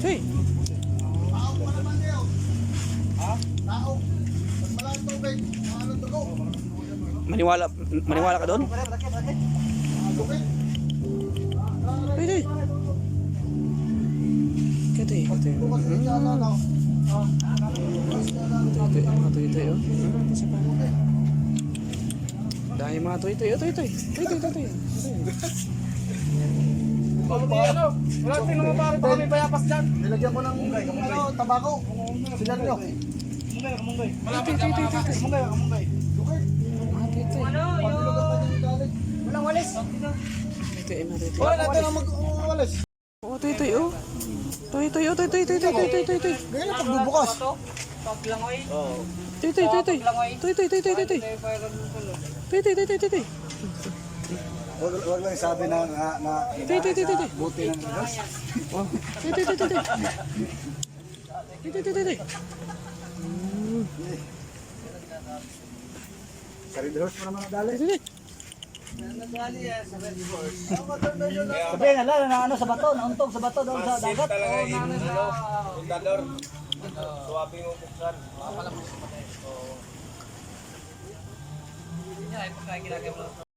Hey. Tao pa naman kayo. Ha? Tao. Pag malang tubig, ano dugo? Maniwala ka doon? Lukit. Hey. Kete. Bukas na dyan, ano? Mga toy-toy, oh. Dahil mga toy-toy, oh, toy-toy. Toy-toy. Wala tingnan mo pare, baka may bayapas dyan. Nilagyan ko ng tabako. Silan nyo. Malapit ka, malapit. Kamunggay. Ano? Pagbilugan pa niya yung galit. Walang walis. Toy-toy, mga toy-toy. Wala natin ang mag-uwalis. Oh, toy-toy, oh. Toy-toy, oh, toy-toy. Ganyan na pagbubukas. Paglangoy. Toy-toy. Toy-toy. Wag lang sabi na Toy. buti ng ilas. Oh. Toy. Sarindros mo naman nadali. Toy. Sabihin nga lang na ano sa bato, nauntog sa bato doon sa dagat. Bundador. Suwabi mo buksan. Makapalabos mo tayo. Oo. Hindi niya, ito kaya ginagawa mo.